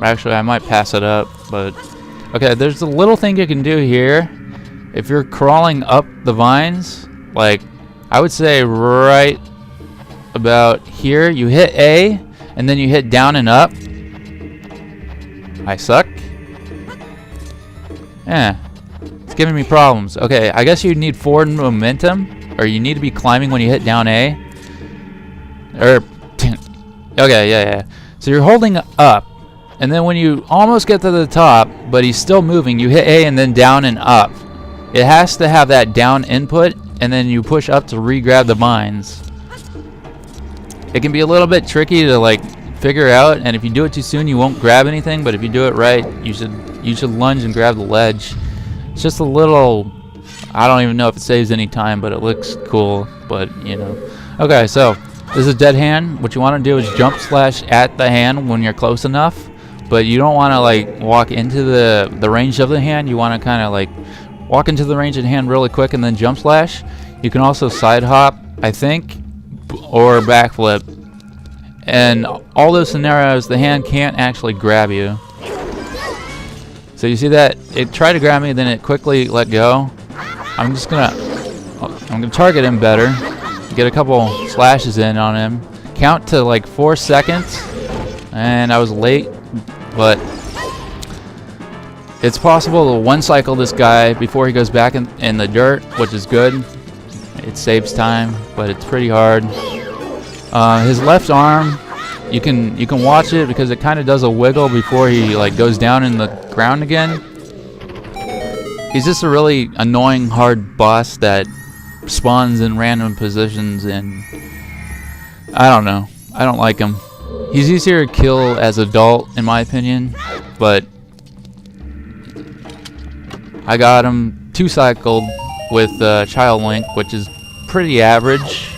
Actually, I might pass it up, but okay, there's a little thing you can do here. If you're crawling up the vines, like I would say right about here, you hit A and then you hit down and up. I suck. Yeah, it's giving me problems. Okay, I guess you need forward momentum, or you need to be climbing when you hit down A. Or okay, yeah. So you're holding up, and then when you almost get to the top, but he's still moving, you hit A and then down and up. It has to have that down input, and then you push up to re-grab the vines. It can be a little bit tricky to like figure out, and if you do it too soon, you won't grab anything. But if you do it right, you should lunge and grab the ledge. It's just a little. I don't even know if it saves any time, but it looks cool. But you know. Okay, so this is dead hand. What you want to do is jump slash at the hand when you're close enough, but you don't want to like walk into the range of the hand. You want to kind of like walk into the range of the hand really quick and then jump slash. You can also side hop, I think, or backflip. And all those scenarios, the hand can't actually grab you. So you see that? It tried to grab me, then it quickly let go. I'm gonna target him better. Get a couple slashes in on him. Count to like 4 seconds. And I was late, but it's possible to one cycle this guy before he goes back in the dirt, which is good. It saves time, but it's pretty hard. His left arm, you can watch it because it kind of does a wiggle before he like goes down in the ground again. He's just a really annoying hard boss that spawns in random positions, and I don't know. I don't like him. He's easier to kill as adult in my opinion, but I got him 2-cycled with Child Link, which is pretty average.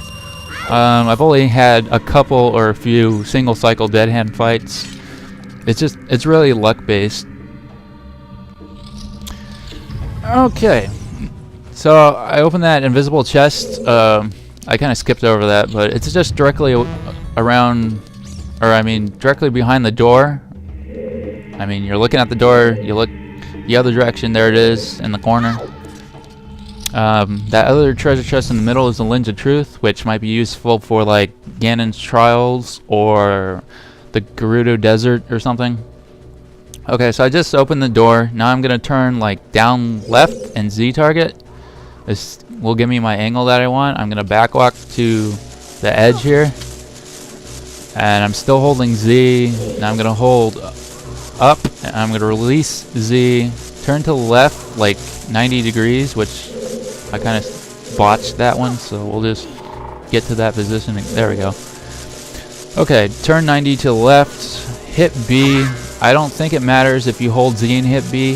I've only had a couple or a few single cycle dead hand fights. It's really luck based. Okay, so I opened that invisible chest. I kind of skipped over that, but it's just directly around, or I mean directly behind the door. I mean, you're looking at the door, you look the other direction, there it is in the corner. That other treasure chest in the middle is the Lens of Truth, which might be useful for like Ganon's Trials or the Gerudo Desert or something. Okay, so I just opened the door. Now I'm gonna turn like down left and Z target. This will give me my angle that I want. I'm gonna backwalk to the edge here, and I'm still holding Z. Now I'm gonna hold up, and I'm gonna release Z. Turn to the left like 90 degrees, which I kind of botched that one, so we'll just get to that position. There we go. Okay, turn 90 to the left, hit B. I don't think it matters if you hold Z and hit B.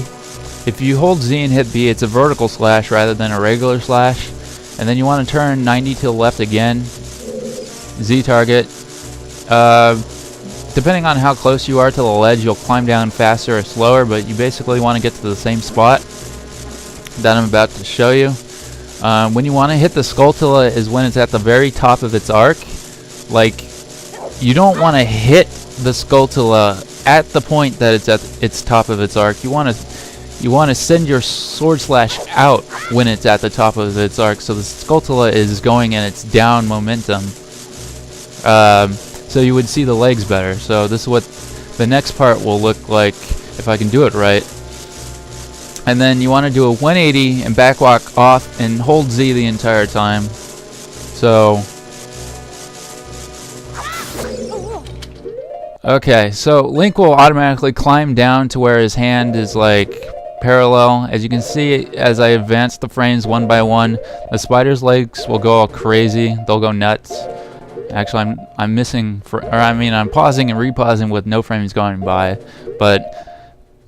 If you hold Z and hit B, it's a vertical slash rather than a regular slash. And then you want to turn 90 to the left again, Z target. Depending on how close you are to the ledge, you'll climb down faster or slower, but you basically want to get to the same spot that I'm about to show you. When you want to hit the Skulltula is when it's at the very top of its arc. Like, you don't want to hit the Skulltula at the point that it's at its top of its arc. You want to send your sword slash out when it's at the top of its arc, so the Skulltula is going in its down momentum. So you would see the legs better. So this is what the next part will look like if I can do it right. And then you want to do a 180 and backwalk off and hold Z the entire time. So okay, so Link will automatically climb down to where his hand is like parallel. As you can see, as I advance the frames one by one, the spider's legs will go all crazy. They'll go nuts. Actually, I'm missing, I'm pausing and repausing with no frames going by. But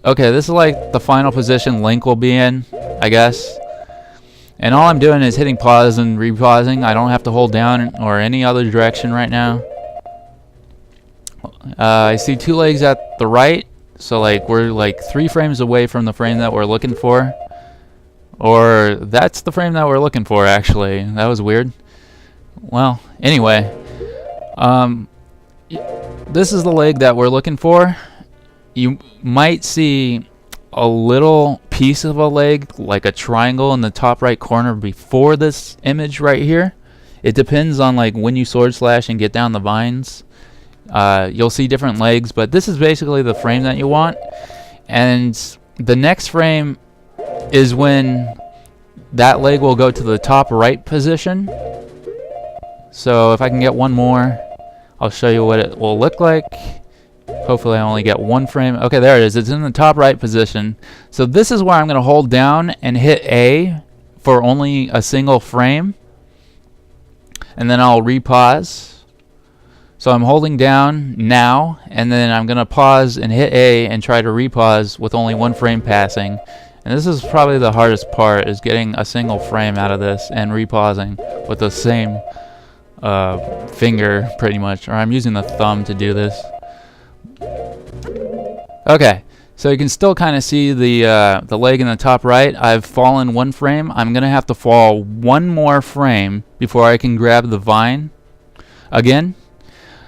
okay, this is like the final position Link will be in, I guess. And all I'm doing is hitting pause and repausing. I don't have to hold down or any other direction right now. I see 2 legs at the right, so like we're like 3 frames away from the frame that we're looking for. Or that's the frame that we're looking for, actually. That was weird. Well, anyway, this is the leg that we're looking for, you might see a little piece of a leg, like a triangle in the top right corner before this image right here. It depends on like when you sword slash and get down the vines. You'll see different legs, but this is basically the frame that you want. And the next frame is when that leg will go to the top right position. So if I can get one more, I'll show you what it will look like. Hopefully I only get one frame. Okay, there it is. It's in the top right position. So this is where I'm going to hold down and hit A for only a single frame. And then I'll repause. So I'm holding down now, and then I'm going to pause and hit A and try to repause with only one frame passing. And this is probably the hardest part, is getting a single frame out of this and repausing with the same finger pretty much. Or I'm using the thumb to do this. Okay, so you can still kind of see the leg in the top right. I've fallen one frame. I'm going to have to fall one more frame before I can grab the vine again.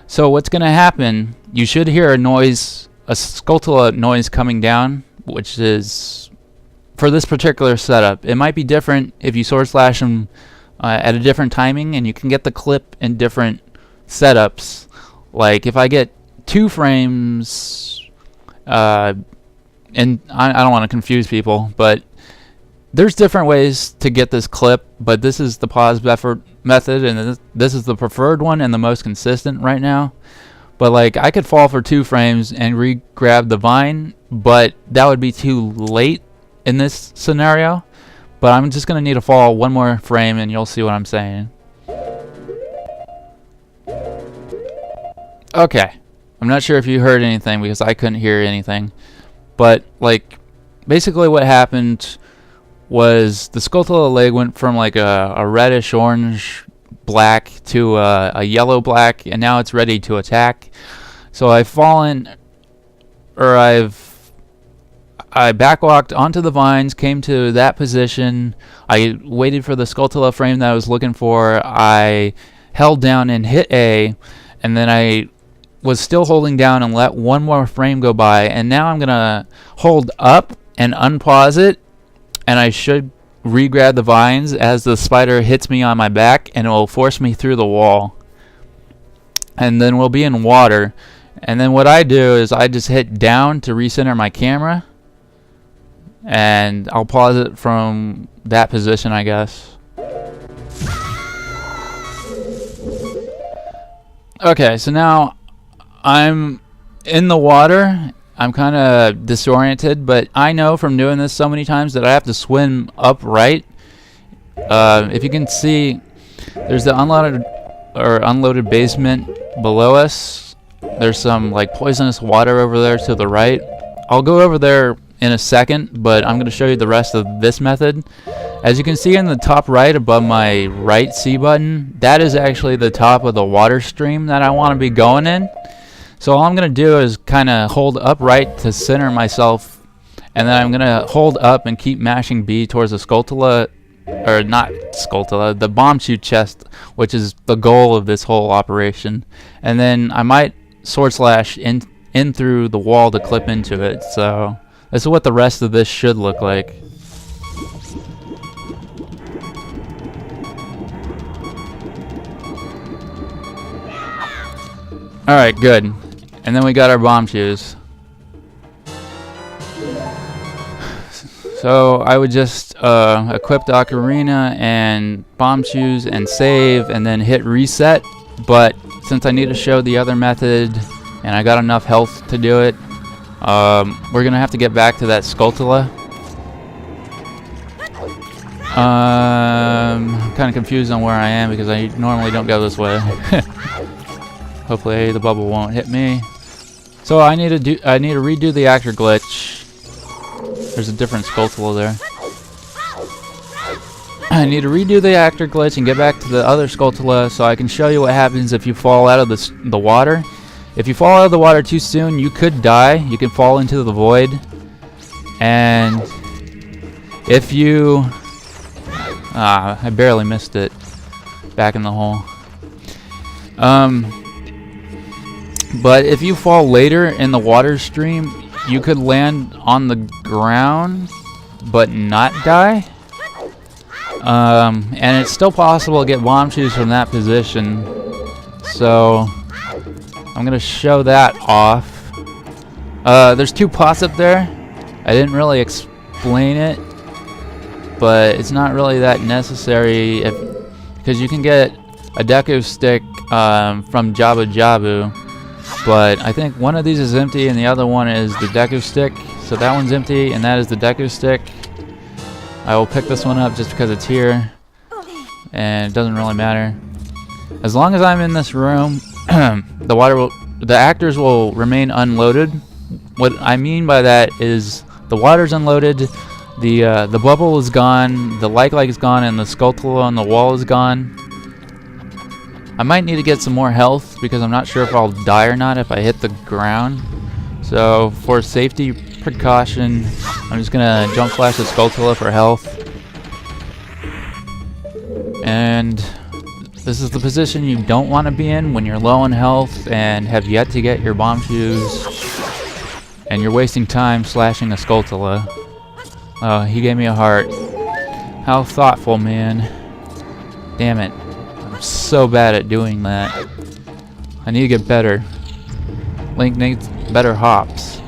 So what's going to happen, you should hear a noise, a Skulltula noise coming down, which is, for this particular setup, it might be different if you sword slash them at a different timing, and you can get the clip in different setups. Like if I get 2 frames, and I don't want to confuse people, but there's different ways to get this clip, but this is the pause method, and this is the preferred one and the most consistent right now. But like I could fall for 2 frames and re-grab the vine, but that would be too late in this scenario. But I'm just going to need to fall one more frame, and you'll see what I'm saying. Okay. I'm not sure if you heard anything because I couldn't hear anything. But like basically what happened was the Skulltula leg went from like a reddish orange black to a yellow black, and now it's ready to attack. So I've fallen, or I backwalked onto the vines, came to that position. I waited for the Skulltula frame that I was looking for. I held down and hit A, and then I was still holding down and let one more frame go by, and now I'm gonna hold up and unpause it, and I should re-grab the vines as the spider hits me on my back, and it will force me through the wall, and then we'll be in water. And then what I do is I just hit down to recenter my camera, and I'll pause it from that position, I guess. Okay, so now I'm in the water. I'm kind of disoriented, but I know from doing this so many times that I have to swim upright. If you can see, there's the unloaded basement below us. There's some like poisonous water over there to the right. I'll go over there in a second, but I'm going to show you the rest of this method. As you can see in the top right above my right C button, that is actually the top of the water stream that I want to be going in. So all I'm going to do is kind of hold upright to center myself, and then I'm going to hold up and keep mashing B towards the Skulltula, or not Skulltula, the bomb shoot chest, which is the goal of this whole operation. And then I might sword slash in through the wall to clip into it. So this is what the rest of this should look like. Alright, good. And then we got our bomb shoes. So I would just equip the Ocarina and bomb shoes and save and then hit reset. But since I need to show the other method and I got enough health to do it, we're going to have to get back to that Skulltula. I'm kind of confused on where I am because I normally don't go this way. Hopefully the bubble won't hit me. So I need to redo the actor glitch. There's a different Skulltula there. I need to redo the actor glitch and get back to the other Skulltula so I can show you what happens if you fall out of the water. If you fall out of the water too soon, you could die. You can fall into the void. And if you... I barely missed it. Back in the hole. But if you fall later in the water stream, you could land on the ground but not die. And it's still possible to get bomb shoes from that position. So I'm gonna show that off. There's 2 pots up there. I didn't really explain it, but it's not really that necessary because you can get a Deku stick from Jabu Jabu, but I think one of these is empty and the other one is the Deku stick. So that one's empty and that is the Deku stick. I will pick this one up just because it's here, and it doesn't really matter. As long as I'm in this room, the actors will remain unloaded. What I mean by that is the water's unloaded, the bubble is gone, the like is gone, and the Skulltula on the wall is gone. I might need to get some more health because I'm not sure if I'll die or not if I hit the ground. So for safety precaution, I'm just gonna jump flash the Skulltula for health. And this is the position you don't want to be in when you're low on health and have yet to get your bomb shoes, and you're wasting time slashing a Skulltula. Oh, he gave me a heart. How thoughtful, man. Damn it. I'm so bad at doing that. I need to get better. Link needs better hops.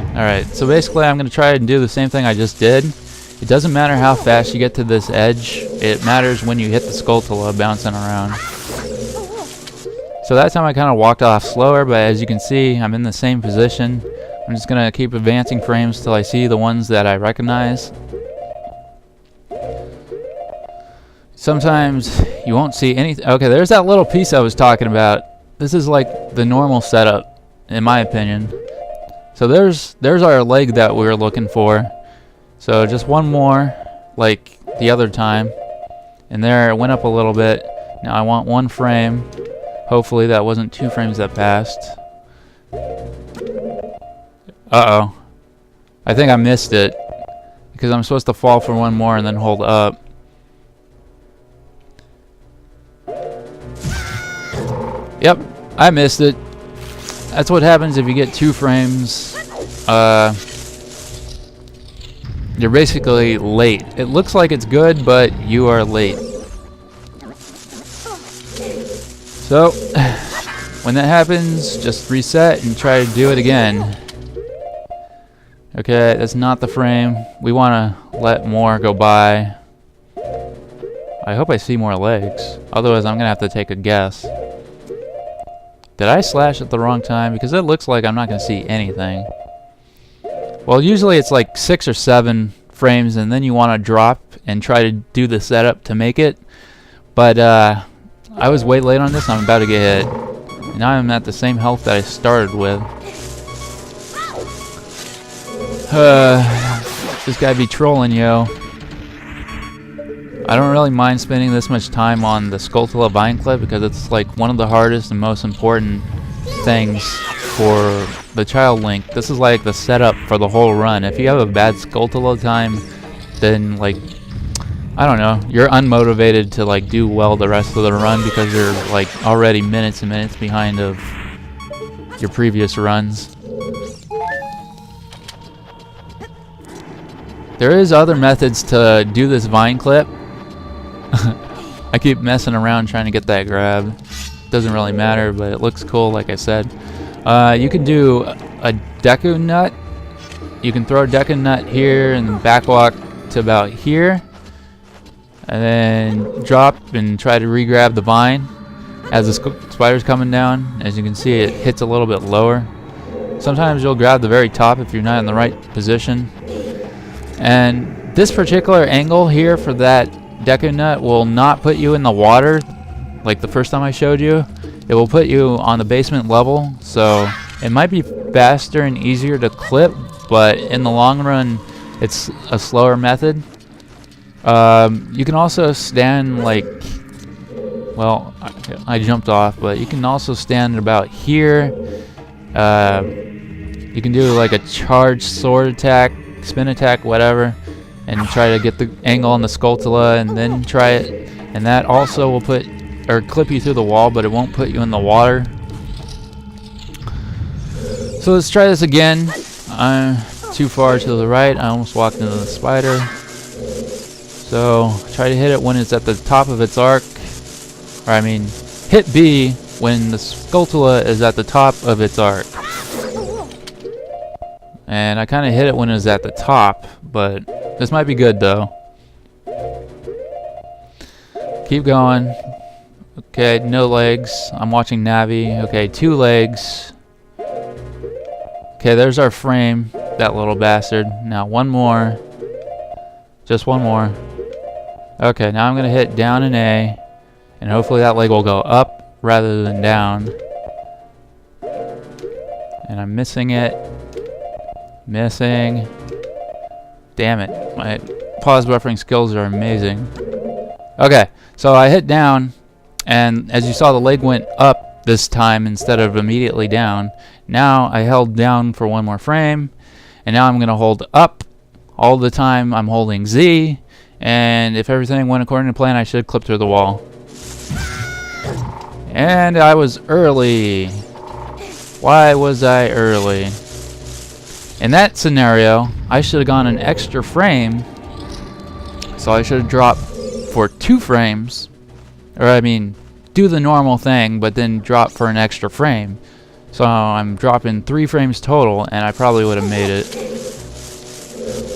Alright, so basically I'm going to try and do the same thing I just did. It doesn't matter how fast you get to this edge. It matters when you hit the Skulltula bouncing around. So that time I kind of walked off slower, but as you can see, I'm in the same position. I'm just going to keep advancing frames till I see the ones that I recognize. Sometimes you won't see anything. Okay, there's that little piece I was talking about. This is like the normal setup, in my opinion. So there's our leg that we were looking for. So just one more, like the other time. And there it went up a little bit. Now I want 1 frame. Hopefully that wasn't 2 frames that passed. Uh-oh. I think I missed it. Because I'm supposed to fall for 1 more and then hold up. Yep, I missed it. That's what happens if you get 2 frames. You're basically late. It looks like it's good, but you are late. So, when that happens, just reset and try to do it again. Okay, that's not the frame. We want to let more go by. I hope I see more legs. Otherwise, I'm going to have to take a guess. Did I slash at the wrong time? Because it looks like I'm not going to see anything. Well, usually it's like 6 or 7 frames, and then you want to drop and try to do the setup to make it. But I was way late on this, and I'm about to get hit. And now I'm at the same health that I started with. This guy be trolling, yo. I don't really mind spending this much time on the Skulltula Vine Clip because it's like one of the hardest and most important things for the Child Link. This is like the setup for the whole run. If you have a bad Skulltula time, then like, I don't know, you're unmotivated to like do well the rest of the run because you're like already minutes and minutes behind of your previous runs. There is other methods to do this Vine Clip. I keep messing around trying to get that grab. Doesn't really matter, but it looks cool like I said. You can do a Deku Nut. You can throw a Deku Nut here and back walk to about here. And then drop and try to re-grab the vine as the spider's coming down. As you can see, it hits a little bit lower. Sometimes you'll grab the very top if you're not in the right position. And this particular angle here for that Deku Nut will not put you in the water like the first time I showed you. It will put you on the basement level, so it might be faster and easier to clip, but in the long run it's a slower method. You can also stand like, well, I jumped off, but you can also stand about here. You can do like a charged sword attack, spin attack, whatever, and try to get the angle on the Skulltula and then try it, and that also will put or clip you through the wall, but it won't put you in the water. So let's try this again. I'm too far to the right. I almost walked into the spider. So try to hit it when it's at the top of its arc. Or I mean, hit B when the Skulltula is at the top of its arc. And I kind of hit it when it was at the top, but this might be good though. Keep going. Okay, no legs. I'm watching Navi. Okay, 2 legs. Okay, there's our frame, that little bastard. Now one more. Just one more. Okay, now I'm going to hit down in A, and hopefully that leg will go up rather than down. And I'm missing it. Missing. Damn it. My pause buffering skills are amazing. Okay, so I hit down, and as you saw, the leg went up this time instead of immediately down. Now I held down for one more frame, and now I'm going to hold up all the time. I'm holding Z, and if everything went according to plan, I should clip through the wall. And I was early. Why was I early? In that scenario, I should have gone an extra frame, so I should have dropped for 2 frames, or I mean, do the normal thing, but then drop for an extra frame. So I'm dropping 3 frames total, and I probably would have made it.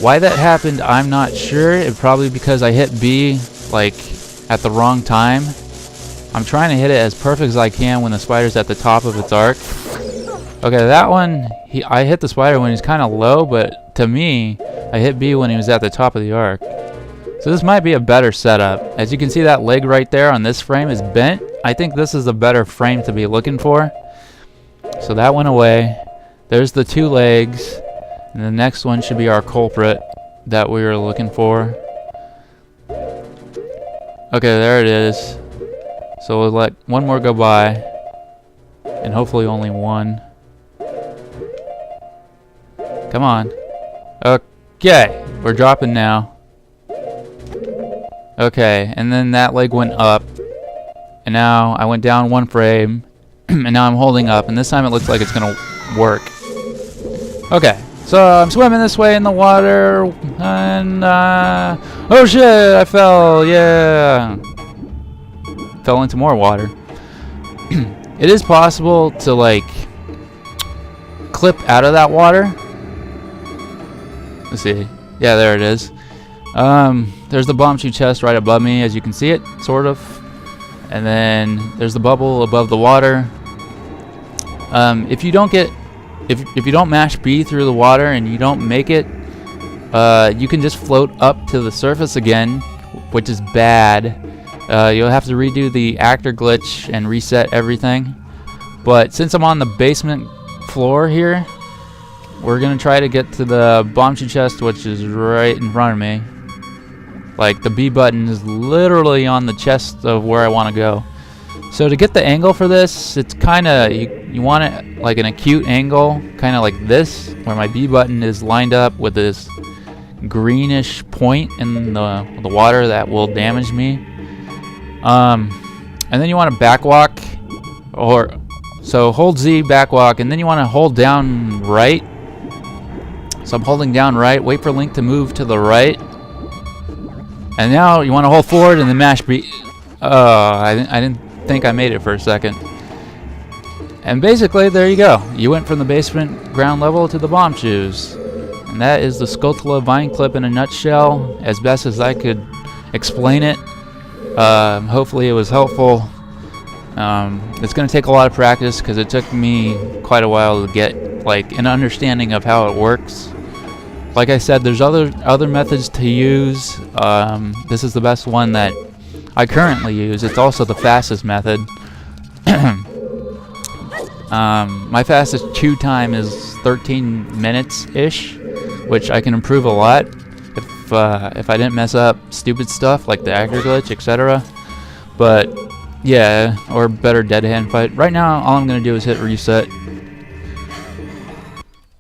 Why that happened, I'm not sure. It probably because I hit B like at the wrong time. I'm trying to hit it as perfect as I can when the spider's at the top of its arc. Okay, that one, I hit the spider when he's kind of low, but to me, I hit B when he was at the top of the arc. So this might be a better setup. As you can see, that leg right there on this frame is bent. I think this is a better frame to be looking for. So that went away. There's the 2 legs. And the next one should be our culprit that we were looking for. Okay, there it is. So we'll let one more go by. And hopefully only one. Come on. Okay, we're dropping now. Okay, and then that leg went up. And now I went down 1 frame. And now I'm holding up. And this time it looks like it's going to work. Okay, so I'm swimming this way in the water. And, oh shit, I fell. Yeah. Fell into more water. It is possible to, like, clip out of that water. Let's see. Yeah, there it is. There's the bomb shoe chest right above me, as you can see it, sort of. And then there's the bubble above the water. If you don't get, if you don't mash B through the water and you don't make it, you can just float up to the surface again, which is bad. You'll have to redo the actor glitch and reset everything. But since I'm on the basement floor here, we're gonna try to get to the bomb shoe chest, which is right in front of me. Like, the B button is literally on the chest of where I want to go. So to get the angle for this, it's kind of, you want it like an acute angle, kind of like this, where my B button is lined up with this greenish point in the water that will damage me. And then you want to backwalk, or so hold Z, backwalk, and then you want to hold down right. So I'm holding down right, wait for Link to move to the right. And now you want to hold forward and then mash B. I didn't think I made it for a second. And basically, there you go. You went from the basement ground level to the bomb shoes. And that is the Skulltula vine clip in a nutshell, as best as I could explain it. Hopefully it was helpful. It's going to take a lot of practice because it took me quite a while to get like an understanding of how it works. Like I said, there's other methods to use. This is the best one that I currently use. It's also the fastest method. My fastest chew time is 13 minutes-ish, which I can improve a lot if I didn't mess up stupid stuff like the actor glitch, etc. But yeah, or better dead hand fight. Right now, all I'm going to do is hit reset.